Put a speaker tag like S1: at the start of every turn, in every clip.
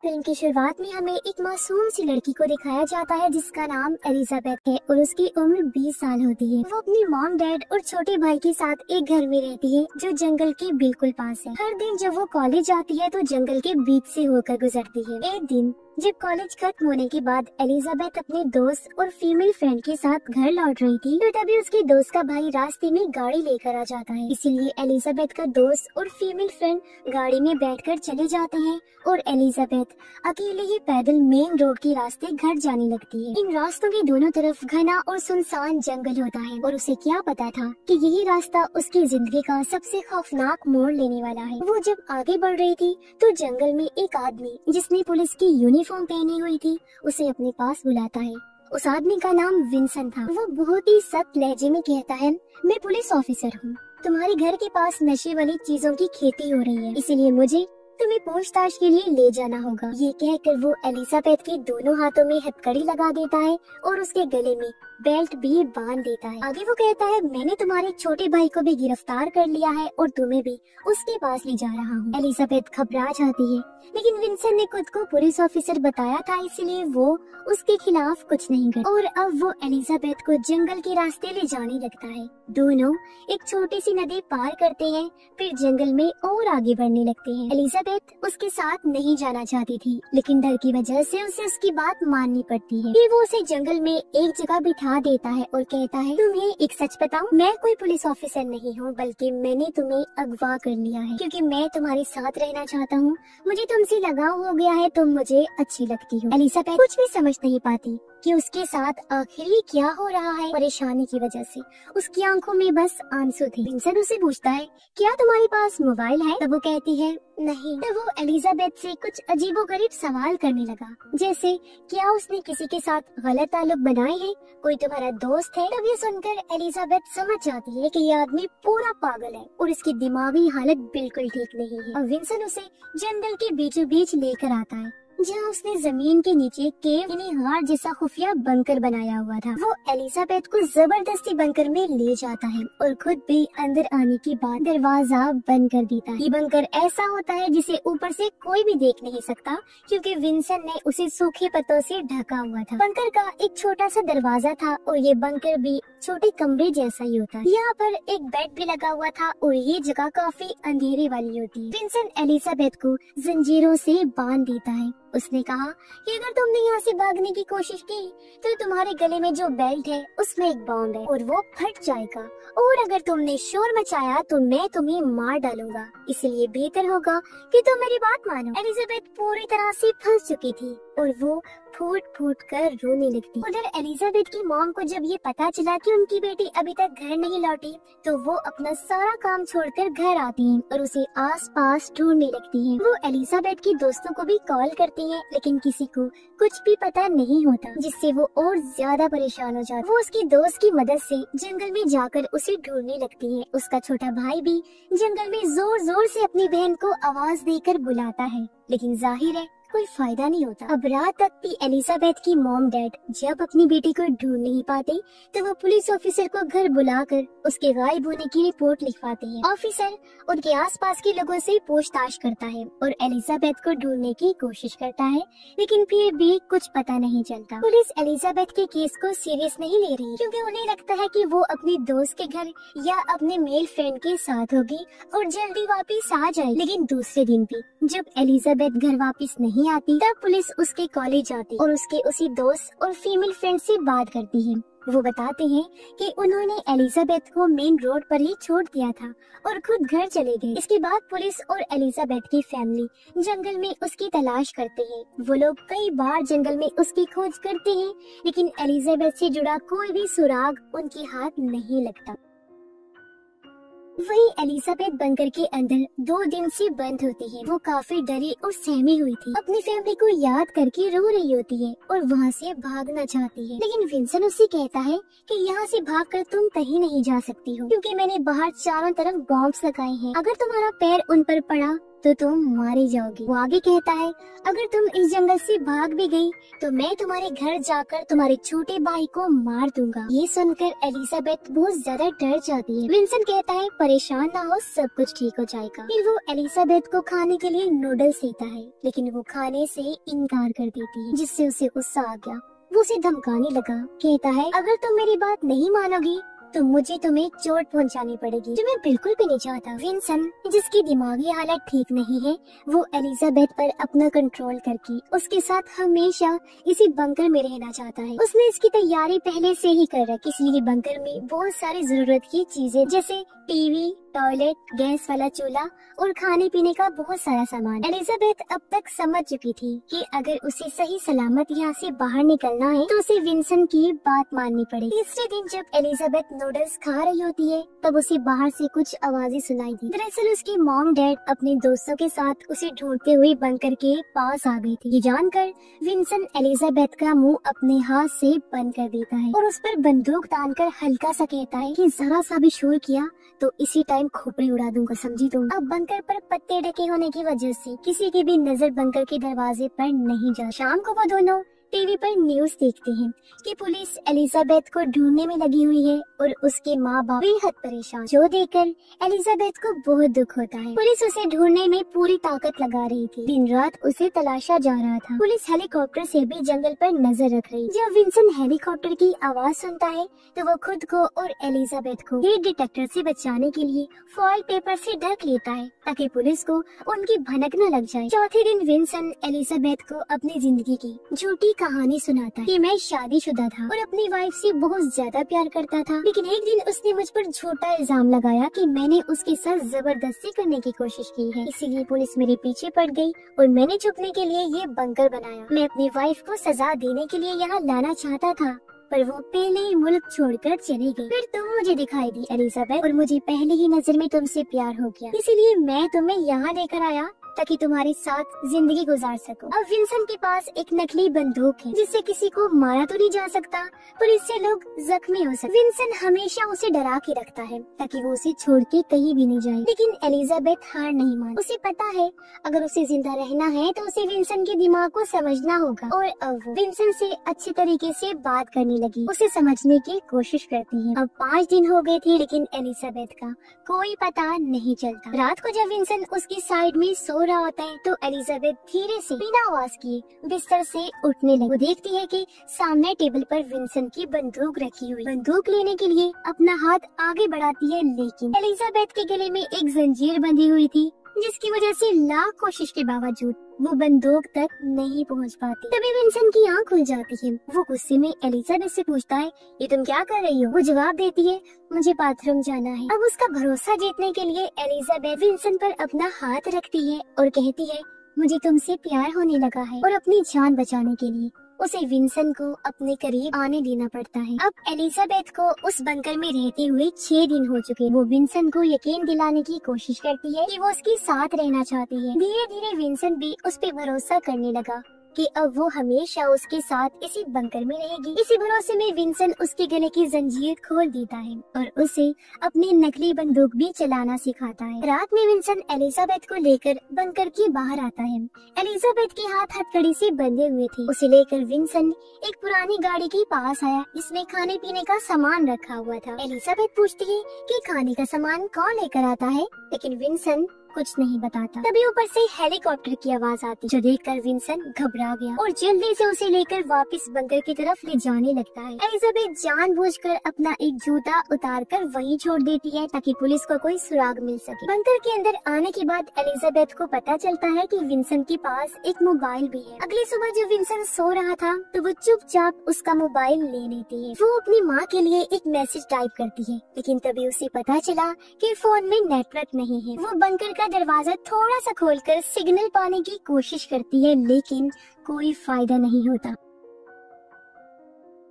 S1: Film की शुरुआत में हमें एक मासूम सी लड़की को दिखाया जाता है जिसका नाम एलिजाबेथ है और उसकी उम्र 20 साल होती है। वो अपनी मॉम, डैड और छोटे भाई के साथ एक घर में रहती है जो जंगल के बिल्कुल पास है। हर दिन जब वो कॉलेज जाती है तो जंगल के बीच से होकर गुजरती है। एक दिन जब कॉलेज खत्म होने के बाद एलिजाबेथ अपने दोस्त और फीमेल फ्रेंड के साथ घर लौट रही थी तो तभी उसके दोस्त का भाई रास्ते में गाड़ी लेकर आ जाता है। इसीलिए एलिजाबेथ का दोस्त और फीमेल फ्रेंड गाड़ी में बैठकर चले जाते हैं और एलिजाबेथ अकेले ही पैदल मेन रोड के रास्ते घर जाने लगती है। इन रास्तों के दोनों तरफ घना और सुनसान जंगल होता है और उसे क्या पता था कि यही रास्ता उसकी जिंदगी का सबसे खौफनाक मोड़ लेने वाला है। वो जब आगे बढ़ रही थी तो जंगल में एक आदमी जिसने पुलिस की यूनिफॉर्म पहनी हुई थी उसे अपने पास बुलाता है। उस आदमी का नाम विंसन था। वो बहुत ही सख्त लहजे में कहता है, मैं पुलिस ऑफिसर हूँ। तुम्हारे घर के पास नशे वाली चीजों की खेती हो रही है, इसीलिए मुझे तुम्हें पूछताछ के लिए ले जाना होगा। ये कहकर वो एलिजाबेथ के दोनों हाथों में हथकड़ी लगा देता है और उसके गले में बेल्ट भी बांध देता है। आगे वो कहता है, मैंने तुम्हारे छोटे भाई को भी गिरफ्तार कर लिया है और तुम्हें भी उसके पास ले जा रहा हूँ। एलिजाबेथ घबरा जाती है, लेकिन विंसन ने खुद को पुलिस ऑफिसर बताया था, इसलिए वो उसके खिलाफ कुछ नहीं करता और अब वो एलिजाबेथ को जंगल के रास्ते ले जाने लगता है। दोनों एक छोटी सी नदी पार करते हैं, फिर जंगल में और आगे बढ़ने लगते हैं। एलिजाबेथ उसके साथ नहीं जाना चाहती थी, लेकिन डर की वजह से उसे उसकी बात माननी पड़ती है। फिर वो उसे जंगल में एक जगह बिठा देता है और कहता है, तुम्हें एक सच बताऊं, मैं कोई पुलिस ऑफिसर नहीं हूँ, बल्कि मैंने तुम्हें अगवा कर लिया है क्योंकि मैं तुम्हारे साथ रहना चाहता हूँ। मुझे तुमसे लगाव हो गया है, तुम मुझे अच्छी लगती हो। एलिजाबेथ कुछ भी समझ नहीं पाती कि उसके साथ आखिर ही क्या हो रहा है। परेशानी की वजह से उसकी आंखों में बस आंसू थे। विंसन उसे पूछता है, क्या तुम्हारे पास मोबाइल है? तब वो कहती है, नहीं। तब वो एलिजाबेथ से कुछ अजीबोगरीब सवाल करने लगा, जैसे क्या उसने किसी के साथ गलत ताल्लुक बनाए हैं, कोई तुम्हारा दोस्त है? तब ये सुनकर एलिजाबेथ समझ जाती है कि ये आदमी पूरा पागल है और इसकी दिमागी हालत बिल्कुल ठीक नहीं है। और विंसन उसे जंगल के बीचों बीच लेकर आता है जहाँ उसने जमीन के नीचे केव यानी हार जैसा खुफिया बंकर बनाया हुआ था। वो एलिजाबेथ को जबरदस्ती बंकर में ले जाता है और खुद भी अंदर आने के बाद दरवाजा बंद कर देता है। ये बंकर ऐसा होता है जिसे ऊपर से कोई भी देख नहीं सकता क्योंकि विंसन ने उसे सूखे पत्तों से ढका हुआ था। बंकर का एक छोटा सा दरवाजा था और ये बंकर भी छोटे कमरे जैसा ही होता है। यहाँ पर एक बेड भी लगा हुआ था और ये जगह काफी अंधेरे वाली होती है। विंसन एलिजाबेथ को जंजीरों से बांध देता है। उसने कहा कि अगर तुमने यहाँ से भागने की कोशिश की तो तुम्हारे गले में जो बेल्ट है उसमें एक बॉम्ब है और वो फट जाएगा, और अगर तुमने शोर मचाया तो मैं तुम्हें मार डालूंगा, इसलिए बेहतर होगा कि तुम मेरी बात मानो। एलिजाबेथ पूरी तरह से फंस चुकी थी और वो फूट फूट कर रोने लगती। उधर एलिजाबेथ की मॉम को जब ये पता चला कि उनकी बेटी अभी तक घर नहीं लौटी तो वो अपना सारा काम छोड़कर घर आती है और उसे आसपास ढूंढने लगती है। वो एलिजाबेथ की दोस्तों को भी कॉल करती है, लेकिन किसी को कुछ भी पता नहीं होता, जिससे वो और ज्यादा परेशान हो जाती। वो उसकी दोस्त की मदद से जंगल में जाकर उसे ढूंढने लगती है। उसका छोटा भाई भी जंगल में जोर जोर से अपनी बहन को आवाज देकर बुलाता है, लेकिन जाहिर है कोई फायदा नहीं होता। अब रात तक भी एलिजाबेथ की मॉम डैड जब अपनी बेटी को ढूंढ नहीं पाते तो वो पुलिस ऑफिसर को घर बुलाकर उसके गायब होने की रिपोर्ट लिखवाते हैं। ऑफिसर उनके आसपास के लोगों से पूछताछ करता है और एलिजाबेथ को ढूंढने की कोशिश करता है, लेकिन फिर भी कुछ पता नहीं चलता। पुलिस एलिजाबेथ के केस को सीरियस नहीं ले रही क्योंकि उन्हें लगता है कि वो अपने दोस्त के घर या अपने मेल फ्रेंड के साथ होगी और जल्दी वापिस आ जाए। लेकिन दूसरे दिन भी जब एलिजाबेथ घर वापिस नहीं आती तब पुलिस उसके कॉलेज आती और उसके उसी दोस्त और फीमेल फ्रेंड से बात करती है। वो बताते हैं कि उन्होंने एलिजाबेथ को मेन रोड पर ही छोड़ दिया था और खुद घर चले गए। इसके बाद पुलिस और एलिजाबेथ की फैमिली जंगल में उसकी तलाश करते हैं। वो लोग कई बार जंगल में उसकी खोज करते हैं, लेकिन एलिजाबेथ से जुड़ा कोई भी सुराग उनके हाथ नहीं लगता। वही एलिजाबेथ बंकर के अंदर 2 दिन से बंद होती है। वो काफी डरी और सहमी हुई थी, अपनी फैमिली को याद करके रो रही होती है और वहाँ से भागना चाहती है, लेकिन विंसन उससे कहता है कि यहाँ से भागकर तुम कहीं नहीं जा सकती हो क्योंकि मैंने बाहर चारों तरफ बॉम्ब्स लगाए हैं। अगर तुम्हारा पैर उन पर पड़ा तो तुम मारी जाओगी। वो आगे कहता है, अगर तुम इस जंगल से भाग भी गई तो मैं तुम्हारे घर जाकर तुम्हारे छोटे भाई को मार दूंगा। ये सुनकर एलिजाबेथ बहुत ज्यादा डर जाती है। विंसेंट कहता है, परेशान ना हो, सब कुछ ठीक हो जाएगा। फिर वो एलिजाबेथ को खाने के लिए नूडल्स देता है, लेकिन वो खाने से इनकार कर देती है, जिससे उसे गुस्सा आ गया। वो उसे धमकाने लगा, कहता है, अगर तुम मेरी बात नहीं मानोगी तो मुझे तुम्हें चोट पहुंचानी पड़ेगी, जो मैं बिल्कुल भी नहीं चाहता। विंसेंट, जिसकी दिमागी हालत ठीक नहीं है, वो एलिजाबेथ पर अपना कंट्रोल करके उसके साथ हमेशा इसी बंकर में रहना चाहता है। उसने इसकी तैयारी पहले से ही कर रखी, इसलिए बंकर में बहुत सारी जरूरत की चीजें जैसे टीवी, टॉयलेट, गैस वाला चूल्हा और खाने पीने का बहुत सारा सामान। एलिजाबेथ अब तक समझ चुकी थी कि अगर उसे सही सलामत यहाँ से बाहर निकलना है तो उसे विंसेंट की बात माननी पड़ेगी। तीसरे दिन जब एलिजाबेथ नूडल्स खा रही होती है तब उसे बाहर से कुछ आवाजें सुनाई दी। दरअसल उसके मॉम डैड अपने दोस्तों के साथ उसे ढूंढते हुए बंकर के पास आ गए थे। ये जानकर विंसेंट एलिजाबेथ का मुंह अपने हाथ से बंद कर देता है और उस पर बंदूक तानकर हल्का सा कहता है कि जरा सा भी शोर किया तो इसी टाइम खोपड़ी उड़ा दूंगा, समझी तुम। अब बंकर पर पत्ते ढके होने की वजह से किसी की भी नजर बंकर के दरवाजे पर नहीं जा। शाम को वो दोनों टीवी पर न्यूज देखते हैं कि पुलिस एलिजाबेथ को ढूंढने में लगी हुई है और उसके माँ बाप बेहद परेशान, जो देखकर एलिजाबेथ को बहुत दुख होता है। पुलिस उसे ढूंढने में पूरी ताकत लगा रही थी, दिन रात उसे तलाशा जा रहा था। पुलिस हेलीकॉप्टर से भी जंगल पर नजर रख रही। जब विंसेंट हेलीकॉप्टर की आवाज सुनता है तो वो खुद को और एलिजाबेथ को हीट डिटेक्टर से बचाने के लिए फॉइल पेपर से ढक लेता है ताकि पुलिस को उनकी भनक न लग जाए। चौथे दिन विंसेंट एलिजाबेथ को अपनी जिंदगी की झूठी कहानी सुनाता है कि मैं शादीशुदा था और अपनी वाइफ से बहुत ज्यादा प्यार करता था, लेकिन एक दिन उसने मुझ पर झूठा इल्जाम लगाया कि मैंने उसके साथ जबरदस्ती करने की कोशिश की है, इसीलिए पुलिस मेरे पीछे पड़ गई और मैंने छुपने के लिए ये बंकर बनाया। मैं अपनी वाइफ को सजा देने के लिए यहाँ लाना चाहता था, पर वो पहले ही मुल्क छोड़कर चली गई। फिर तुम मुझे दिखाई दी एलिजाबेथ और मुझे पहले ही नजर में तुमसे प्यार हो गया, इसीलिए मैं तुम्हें यहाँ लेकर आया ताकि तुम्हारे साथ जिंदगी गुजार सकूं। अब विंसेंट के पास एक नकली बंदूक है जिससे किसी को मारा तो नहीं जा सकता, पर इससे लोग जख्मी हो सकते। विंसेंट हमेशा उसे डरा के रखता है ताकि वो उसे छोड़ के कहीं भी नहीं जाए, लेकिन एलिजाबेथ हार नहीं मानती। उसे पता है अगर उसे जिंदा रहना है तो उसे विंसेंट के दिमाग को समझना होगा, और अब वो विंसेंट से अच्छे तरीके से बात करने लगी, उसे समझने की कोशिश करती है। अब 5 दिन हो गए थे, लेकिन एलिजाबेथ का कोई पता नहीं चलता। रात को जब विंसेंट उसकी साइड में सो रहा होता है तो एलिजाबेथ धीरे से बिना आवाज किए बिस्तर से उठने लगी। वो देखती है कि सामने टेबल पर विंसेंट की बंदूक रखी हुई। बंदूक लेने के लिए अपना हाथ आगे बढ़ाती है, लेकिन एलिजाबेथ के गले में एक जंजीर बंधी हुई थी, जिसकी वजह से लाख कोशिश के बावजूद वो बंदूक तक नहीं पहुंच पाती। तभी विंसेंट की आंख खुल जाती है। वो गुस्से में एलिजाबेथ से पूछता है, ये तुम क्या कर रही हो? वो जवाब देती है, मुझे बाथरूम जाना है। अब उसका भरोसा जीतने के लिए एलिजाबेथ विंसेंट पर अपना हाथ रखती है और कहती है, मुझे तुमसे प्यार होने लगा है। और अपनी जान बचाने के लिए उसे विंसेंट को अपने करीब आने देना पड़ता है। अब एलिजाबेथ को उस बंकर में रहते हुए 6 दिन हो चुके। वो विंसेंट को यकीन दिलाने की कोशिश करती है कि वो उसके साथ रहना चाहती है। धीरे धीरे विंसेंट भी उस पे भरोसा करने लगा कि अब वो हमेशा उसके साथ इसी बंकर में रहेगी। इसी भरोसे में विंसेंट उसके गले की जंजीर खोल देता है और उसे अपनी नकली बंदूक भी चलाना सिखाता है। रात में विंसेंट एलिजाबेथ को लेकर बंकर के बाहर आता है। एलिजाबेथ के हाथ हथकड़ी से बंधे हुए थे। उसे लेकर विंसेंट एक पुरानी गाड़ी के पास आया, जिसमें खाने पीने का सामान रखा हुआ था। एलिजाबेथ पूछती है कि खाने का सामान कौन लेकर आता है, लेकिन विंसेंट कुछ नहीं बताता। तभी ऊपर से हेलीकॉप्टर की आवाज आती, जो देखकर विंसेंट घबरा गया और जल्दी से उसे लेकर वापस बंकर की तरफ ले जाने लगता है। एलिजाबेथ जानबूझकर अपना एक जूता उतारकर वहीं छोड़ देती है ताकि पुलिस को कोई सुराग मिल सके। बंकर के अंदर आने के बाद एलिजाबेथ को पता चलता है कि विंसेंट के पास एक मोबाइल भी है। अगली सुबह जब विंसेंट सो रहा था तो वो चुपचाप उसका मोबाइल ले लेती है। वो अपनी माँ के लिए एक मैसेज टाइप करती है, लेकिन तभी उसे पता चला कि फोन में नेटवर्क नहीं है। वो बंकर का दरवाजा थोड़ा सा खोलकर सिग्नल पाने की कोशिश करती है, लेकिन कोई फायदा नहीं होता।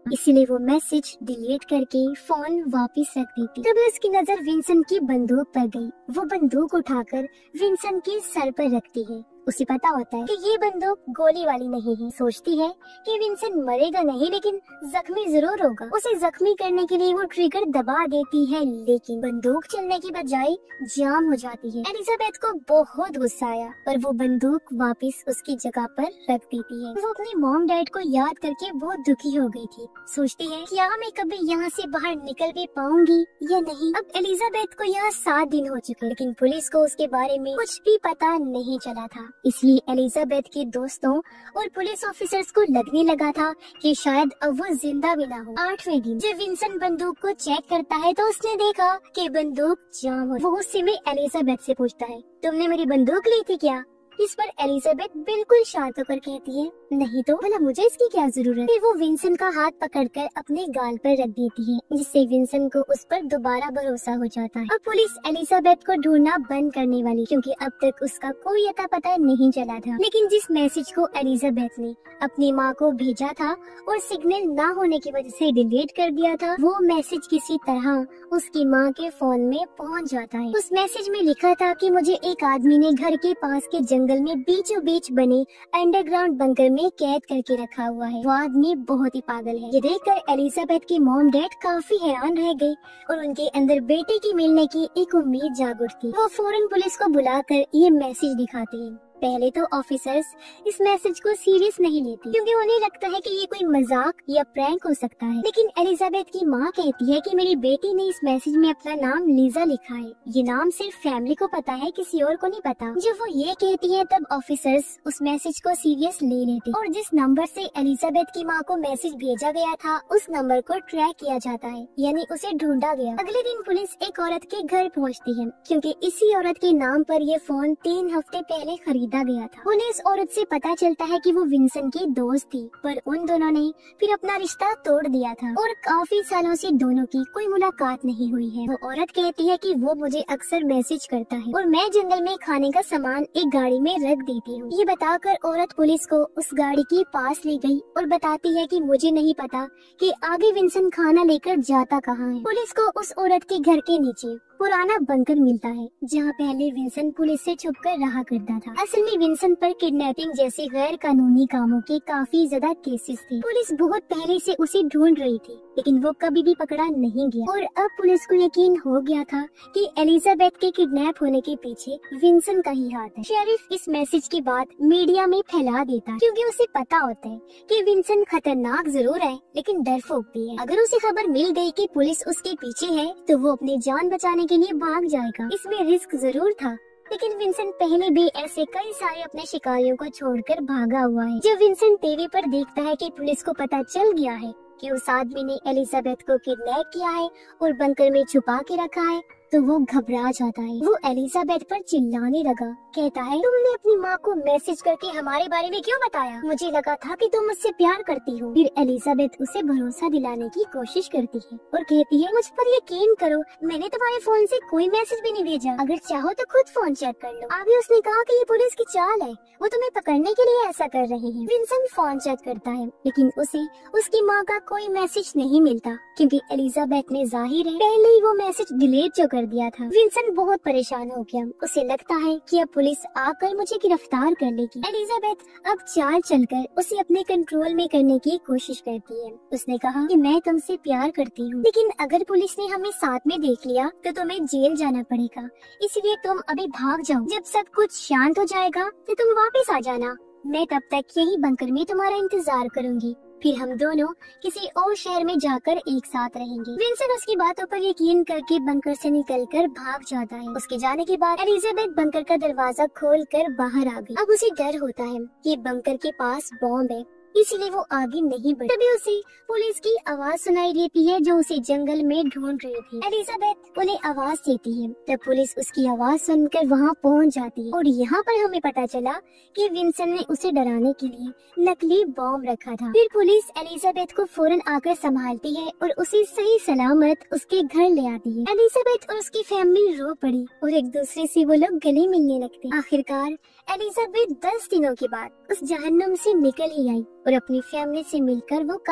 S1: इसलिए वो मैसेज डिलीट करके फोन वापस रख देती। तभी उसकी नजर विंसेंट की बंदूक पर गई। वो बंदूक उठाकर विंसेंट के सर पर रखती है उसे पता होता है कि ये बंदूक गोली वाली नहीं है। सोचती है कि विंसेंट मरेगा नहीं लेकिन जख्मी जरूर होगा। उसे जख्मी करने के लिए वो ट्रिगर दबा देती है, लेकिन बंदूक चलने की बजाय जाम हो जाती है। एलिजाबेथ को बहुत गुस्सा आया और वो बंदूक वापस उसकी जगह पर रख देती है। वो अपने मॉम डैड को याद करके बहुत दुखी हो गई थी। सोचती है क्या मैं कभी यहाँ से बाहर निकल भी पाऊंगी या नहीं। अब एलिजाबेथ को यहाँ 7 दिन हो चुके, लेकिन पुलिस को उसके बारे में कुछ भी पता नहीं चला था। इसलिए एलिजाबेथ के दोस्तों और पुलिस ऑफिसर्स को लगने लगा था कि शायद अब वो जिंदा भी ना हो। 8वें दिन जब विंसेंट बंदूक को चेक करता है तो उसने देखा कि बंदूक जाम हो। वो उससे में एलिजाबेथ से पूछता है, तुमने मेरी बंदूक ली थी क्या? इस पर एलिजाबेथ बिल्कुल शांत होकर कहती है, नहीं तो भला मुझे इसकी क्या जरूरत। फिर वो विंसेंट का हाथ पकड़कर अपने गाल पर रख देती है, जिससे विंसेंट को उस पर दोबारा भरोसा हो जाता है। अब पुलिस एलिजाबेथ को ढूंढना बंद करने वाली, क्योंकि अब तक उसका कोई अता पता नहीं चला था। लेकिन जिस मैसेज को एलिजाबेथ ने अपनी माँ को भेजा था और सिग्नल ना होने की वजह से डिलीट कर दिया था, वो मैसेज किसी तरह उसकी माँ के फोन में पहुँच जाता है। उस मैसेज में लिखा था कि मुझे एक आदमी ने घर के पास के जंगल में बीचों बीच बने अंडरग्राउंड बंकर में कैद करके रखा हुआ है। वो आदमी बहुत ही पागल है। ये देखकर एलिजाबेथ की मॉम डैड काफी हैरान रह गए और उनके अंदर बेटे की मिलने की एक उम्मीद जाग उठती। वो फौरन पुलिस को बुलाकर ये मैसेज दिखाते हैं। पहले तो ऑफिसर्स इस मैसेज को सीरियस नहीं लेती, क्योंकि उन्हें लगता है कि ये कोई मजाक या प्रैंक हो सकता है। लेकिन एलिजाबेथ की माँ कहती है कि मेरी बेटी ने इस मैसेज में अपना नाम लीजा लिखा है। ये नाम सिर्फ फैमिली को पता है, किसी और को नहीं पता। जब वो ये कहती है तब ऑफिसर्स उस मैसेज को सीरियस ले लेते और जिस नंबर से एलिजाबेथ की माँ को मैसेज भेजा गया था उस नंबर को ट्रैक किया जाता है, यानी उसे ढूंढा गया। अगले दिन पुलिस एक औरत के घर पहुँचती है, क्योंकि इसी औरत के नाम पर ये फोन 3 हफ्ते पहले खरीदा गया था। उन्हें इस औरत से पता चलता है कि वो विंसेंट की दोस्त थी, पर उन दोनों ने फिर अपना रिश्ता तोड़ दिया था और काफी सालों से दोनों की कोई मुलाकात नहीं हुई है। वो औरत कहती है कि वो मुझे अक्सर मैसेज करता है और मैं जंगल में खाने का सामान एक गाड़ी में रख देती हूँ। ये बताकर औरत पुलिस को उस गाड़ी के पास ले गई और बताती है कि मुझे नहीं पता कि आगे विंसेंट खाना लेकर जाता कहाँ है। पुलिस को उस औरत के घर के नीचे पुराना बंकर मिलता है, जहाँ पहले विंसेंट पुलिस से छुपकर रहा करता था। असल में विंसेंट पर किडनैपिंग जैसे गैर कानूनी कामों के काफी ज्यादा केसेस थे। पुलिस बहुत पहले से उसे ढूंढ रही थी, लेकिन वो कभी भी पकड़ा नहीं गया। और अब पुलिस को यकीन हो गया था कि एलिजाबेथ के किडनैप होने के पीछे विंसेंट का ही हाथ है। शेरिफ इस मैसेज की बात मीडिया में फैला देता है, क्योंकि उसे पता होता है कि विंसेंट खतरनाक जरूर है लेकिन डरपोक भी है। अगर उसे खबर मिल गई कि पुलिस उसके पीछे है तो वो अपनी जान बचाने के लिए भाग जाएगा। इसमें रिस्क जरूर था, लेकिन विंसेंट पहले भी ऐसे कई सारे अपने शिकारियों को छोड़कर भागा हुआ है। जब विंसेंट टीवी पर देखता है कि पुलिस को पता चल गया है कि उस आदमी ने एलिजाबेथ को किडनैप किया है और बंकर में छुपा के रखा है, तो वो घबरा जाता है। वो एलिजाबेथ पर चिल्लाने लगा, कहता है तुमने अपनी माँ को मैसेज करके हमारे बारे में क्यों बताया? मुझे लगा था कि तुम मुझसे प्यार करती हो। फिर एलिजाबेथ उसे भरोसा दिलाने की कोशिश करती है और कहती है मुझ पर यकीन करो, मैंने तुम्हारे फोन से कोई मैसेज भी नहीं भेजा। अगर चाहो तो खुद फोन चेक कर लो। आगे उसने कहा कि ये पुलिस की चाल है, वो तुम्हें पकड़ने के लिए ऐसा कर रहे हैं। विंसेंट फोन चेक करता है, लेकिन उसे उसकी माँ का कोई मैसेज नहीं मिलता, क्योंकि एलिजाबेथ ने जाहिर है पहले ही वो मैसेज डिलीट जो कर दिया था। विंसेंट बहुत परेशान हो गया। उसे लगता है कि अब पुलिस आकर मुझे गिरफ्तार कर लेगी। एलिजाबेथ अब चाल चलकर उसे अपने कंट्रोल में करने की कोशिश करती है। उसने कहा कि मैं तुमसे प्यार करती हूँ, लेकिन अगर पुलिस ने हमें साथ में देख लिया तो तुम्हें जेल जाना पड़ेगा, इसलिए तुम अभी भाग जाओ। जब सब कुछ शांत हो जाएगा तो तुम वापस आ जाना। मैं तब तक यही बंकर में तुम्हारा इंतजार करूंगी, फिर हम दोनों किसी और शहर में जाकर एक साथ रहेंगे। विंसेंट उसकी बातों पर यकीन करके बंकर से निकलकर भाग जाता है। उसके जाने के बाद एलिजाबेथ बंकर का दरवाजा खोलकर बाहर आ गई। अब उसे डर होता है कि बंकर के पास बॉम्ब है, इसलिए वो आगे नहीं बढ़ी। तभी उसे पुलिस की आवाज सुनाई देती है जो उसे जंगल में ढूंढ रही थी। एलिजाबेथ उन्हें आवाज देती है, तब पुलिस उसकी आवाज सुनकर वहाँ पहुँच जाती है और यहाँ पर हमें पता चला कि विंसेंट ने उसे डराने के लिए नकली बॉम्ब रखा था। फिर पुलिस एलिजाबेथ को फौरन आकर संभालती है और उसे सही सलामत उसके घर ले आती है। एलिजाबेथ और उसकी फैमिली रो पड़ी और एक दूसरे से वो लोग गले मिलने लगते। आखिरकार एलिजाबेथ 10 दिनों के बाद उस जहन्नुम से निकल ही आई और अपनी फैमिली से मिलकर वो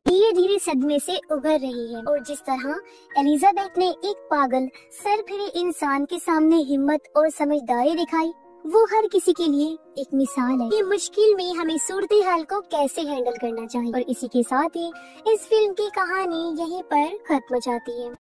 S1: धीरे धीरे सदमे से उभर रही है। और जिस तरह एलिजाबेथ ने एक पागल सर फिरे इंसान के सामने हिम्मत और समझदारी दिखाई, वो हर किसी के लिए एक मिसाल है कि मुश्किल में हमें सूरत हाल को कैसे हैंडल करना चाहिए। और इसी के साथ ही इस फिल्म की कहानी यहीं पर खत्म हो जाती है।